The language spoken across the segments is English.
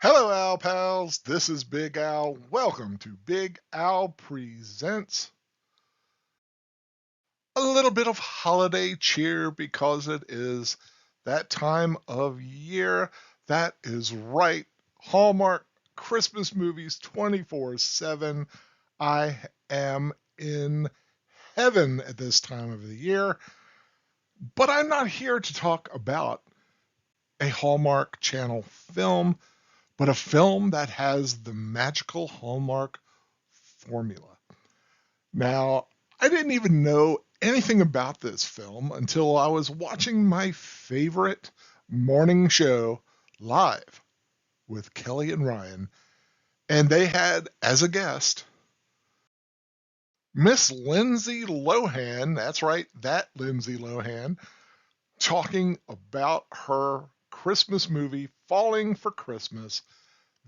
Hello, Al pals. This is Big Al. Welcome to Big Al Presents. A little bit of holiday cheer because it is that time of year. That is right. Hallmark Christmas movies 24/7. I am in heaven at this time of the year, but I'm not here to talk about a Hallmark Channel film, but a film that has the magical Hallmark formula. Now, I didn't even know anything about this film until I was watching my favorite morning show live with Kelly and Ryan, and they had as a guest Miss Lindsay Lohan. That's right, that Lindsay Lohan, talking about her Christmas movie, Falling for Christmas,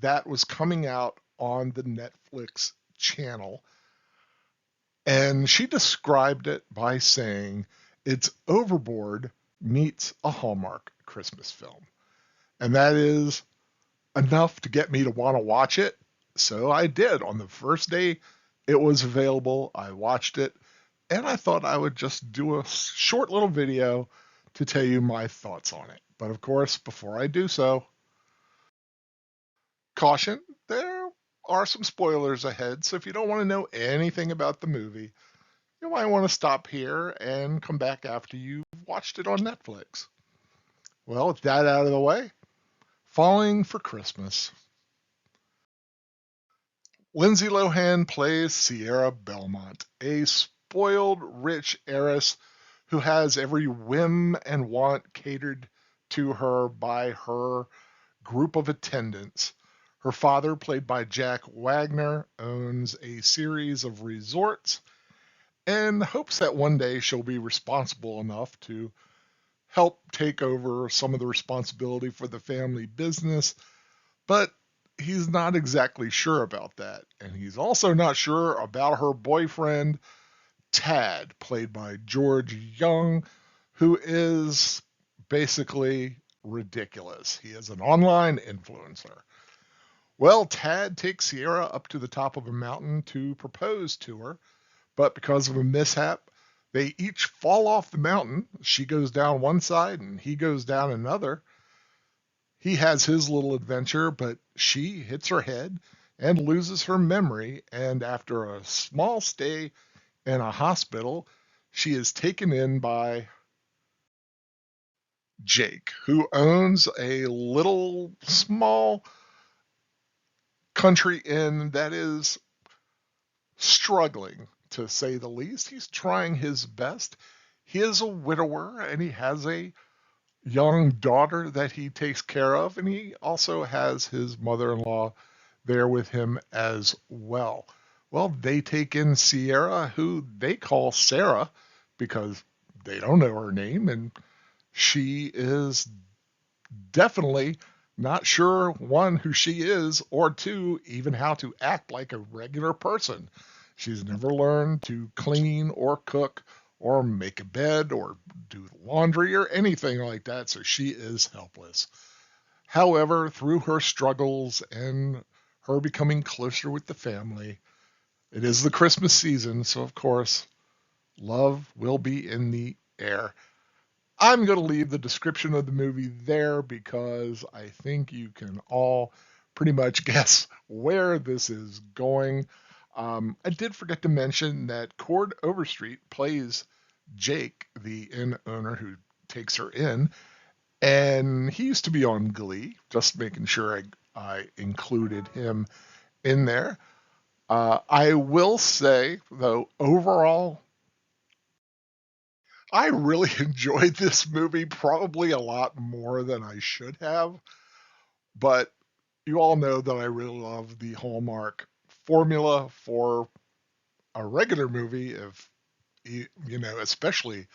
that was coming out on the Netflix channel. And she described it by saying it's Overboard meets a Hallmark Christmas film. And that is enough to get me to want to watch it. So I did. On the first day it was available, I watched it, and I thought I would just do a short little video to tell you my thoughts on it. But of course, before I do so, caution, there are some spoilers ahead. So if you don't want to know anything about the movie, you might want to stop here and come back after you've watched it on Netflix. Well, with that out of the way, Falling for Christmas. Lindsay Lohan plays Sierra Belmont, a spoiled rich heiress who has every whim and want catered to her by her group of attendants. Her father, played by Jack Wagner, owns a series of resorts and hopes that one day she'll be responsible enough to help take over some of the responsibility for the family business, but he's not exactly sure about that. And he's also not sure about her boyfriend, Tad, played by George Young, who is basically ridiculous. He is an online influencer. Well, Tad takes Sierra up to the top of a mountain to propose to her, but because of a mishap, they each fall off the mountain. She goes down one side and he goes down another. He has his little adventure, but she hits her head and loses her memory. And after a small stay in a hospital, she is taken in by Jake, who owns a little small country inn that is struggling, to say the least. He's trying his best. He is a widower and he has a young daughter that he takes care of, and he also has his mother in law there with him as well. Well, they take in Sierra, who they call Sarah because they don't know her name, and she is definitely not sure, one, who she is, or two, even how to act like a regular person. She's never learned to clean or cook or make a bed or do laundry or anything like that, so she is helpless. However, through her struggles and her becoming closer with the family, it is the Christmas season, so of course, love will be in the air. I'm going to leave the description of the movie there because I think you can all pretty much guess where this is going. I did forget to mention that Cord Overstreet plays Jake, the inn owner who takes her in, and he used to be on Glee, just making sure I included him in there. I will say, though, overall, I really enjoyed this movie probably a lot more than I should have, but you all know that I really love the Hallmark formula for a regular movie, if especially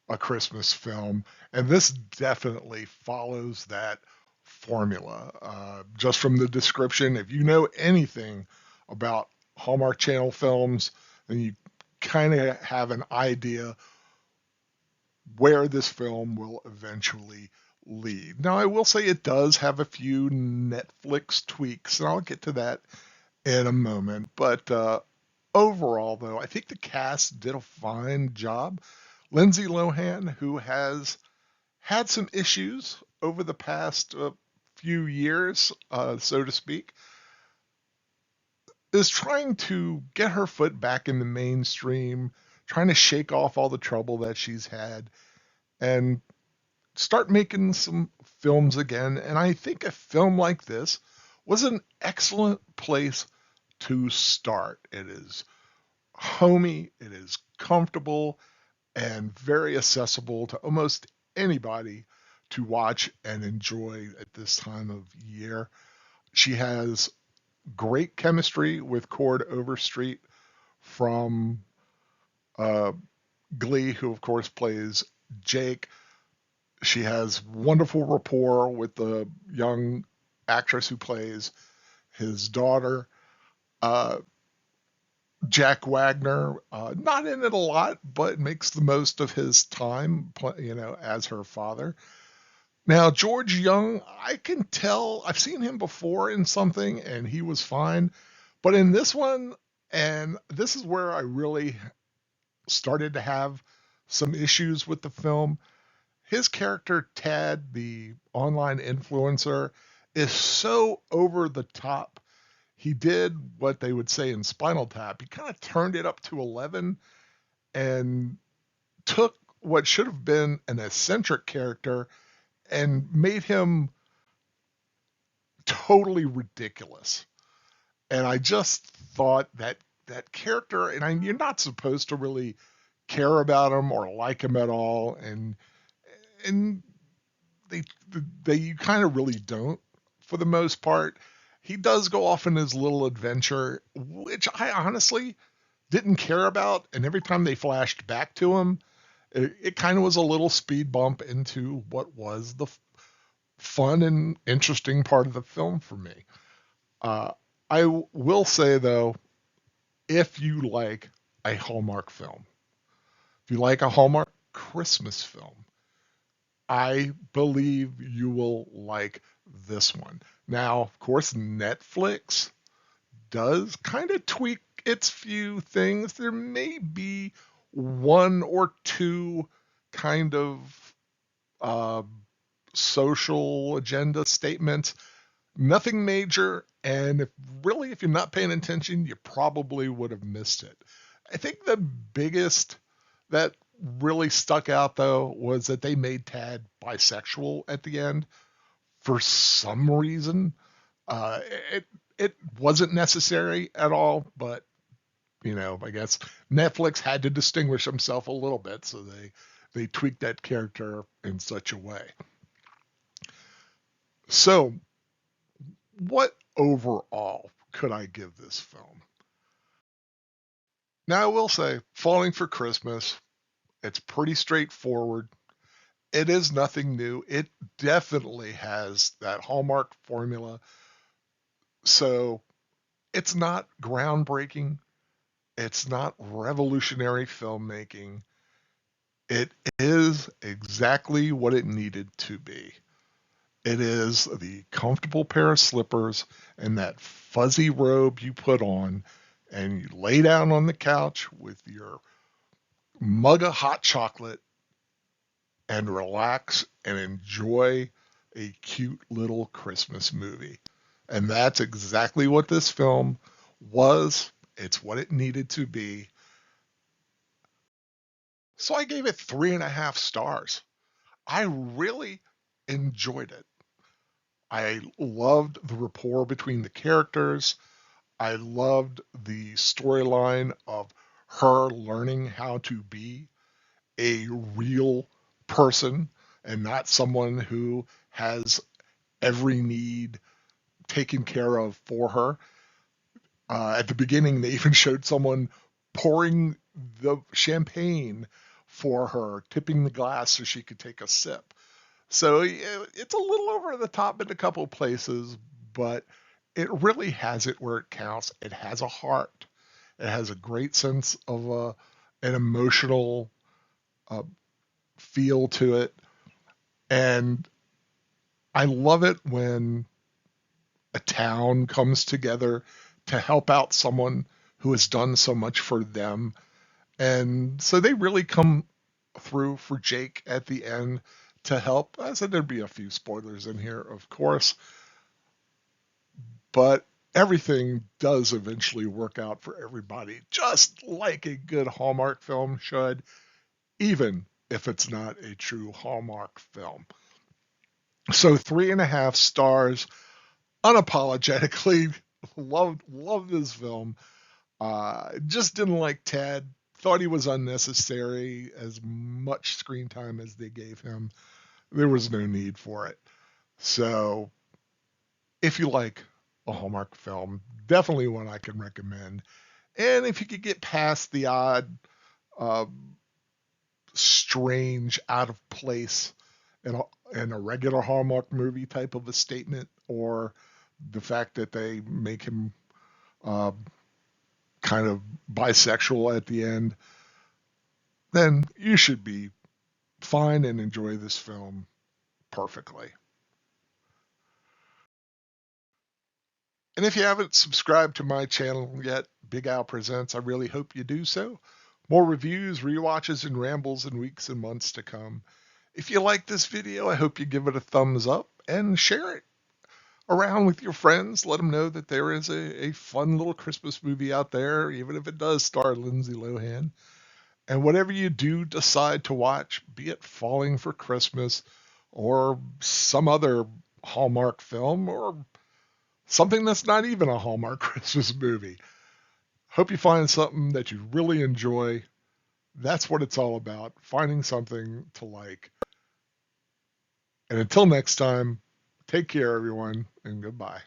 a Christmas film, and this definitely follows that formula. Just from the description, if you know anything about Hallmark Channel films, then you kind of have an idea where this film will eventually lead. Now, I will say it does have a few Netflix tweaks, and I'll get to that in a moment. But overall, though, I think the cast did a fine job. Lindsay Lohan, who has had some issues over the past few years, so to speak, is trying to get her foot back in the mainstream, trying to shake off all the trouble that she's had, and start making some films again. And I think a film like this was an excellent place to start. It is homey, it is comfortable, and very accessible to almost anybody to watch and enjoy at this time of year. She has great chemistry with Cord Overstreet from uh, Glee, who of course plays Jake. She has wonderful rapport with the young actress who plays his daughter. Uh, Jack Wagner, not in it a lot, but makes the most of his time, as her father. Now, George Young, I can tell, I've seen him before in something and he was fine. But in this one, and this is where I really started to have some issues with the film, his character, Tad, the online influencer, is so over the top. He did what they would say in Spinal Tap. He kind of turned it up to 11 and took what should have been an eccentric character and made him totally ridiculous. And I just thought that that character, and you're not supposed to really care about him or like him at all, and they they you kind of really don't for the most part. He does go off in his little adventure, which I honestly didn't care about, and every time they flashed back to him, it kind of was a little speed bump into what was the fun and interesting part of the film for me. Uh, will say though, if you like a Hallmark film, if you like a Hallmark Christmas film, I believe you will like this one. Now, of course, Netflix does kind of tweak its few things. There may be one or two kind of uh, social agenda statements, nothing major. And if you're not paying attention, you probably would have missed it. I think the biggest that really stuck out though was that they made Tad bisexual at the end for some reason. Uh, it it wasn't necessary at all, but I guess Netflix had to distinguish himself a little bit, so they tweaked that character in such a way. So, what overall could I give this film? Now, I will say, Falling for Christmas, it's pretty straightforward. It is nothing new. It definitely has that Hallmark formula. So, it's not groundbreaking. It's not revolutionary filmmaking. It is exactly what it needed to be. It is the comfortable pair of slippers and that fuzzy robe you put on, and you lay down on the couch with your mug of hot chocolate and relax and enjoy a cute little Christmas movie. And that's exactly what this film was. It's what it needed to be. So I gave it 3.5 stars. I really enjoyed it. I loved the rapport between the characters. I loved the storyline of her learning how to be a real person and not someone who has every need taken care of for her. At the beginning, they even showed someone pouring the champagne for her, tipping the glass so she could take a sip. So it's a little over the top in a couple of places, but it really has it where it counts. It has a heart. It has a great sense of an emotional uh, feel to it, and I love it when a town comes together to help out someone who has done so much for them. And so they really come through for Jake at the end to help. I said there'd be a few spoilers in here, of course, but everything does eventually work out for everybody, just like a good Hallmark film should, even if it's not a true Hallmark film. So 3.5 stars, unapologetically. Love this film. Just didn't like Ted. Thought he was unnecessary. As much screen time as they gave him, there was no need for it. So if you like a Hallmark film, definitely one I can recommend. And if you could get past the odd, uh, strange, out of place in a regular Hallmark movie type of a statement, or the fact that they make him uh, kind of bisexual at the end, then you should be fine and enjoy this film perfectly. And if you haven't subscribed to my channel yet, Big Al Presents, I really hope you do so. More reviews, rewatches, and rambles in weeks and months to come. If you like this video, I hope you give it a thumbs up and share it around with your friends. Let them know that there is a fun little Christmas movie out there, even if it does star Lindsay Lohan. And whatever you do decide to watch, be it Falling for Christmas or some other Hallmark film or something that's not even a Hallmark Christmas movie, hope you find something that you really enjoy. That's what it's all about, finding something to like. And until next time, take care, everyone, and goodbye.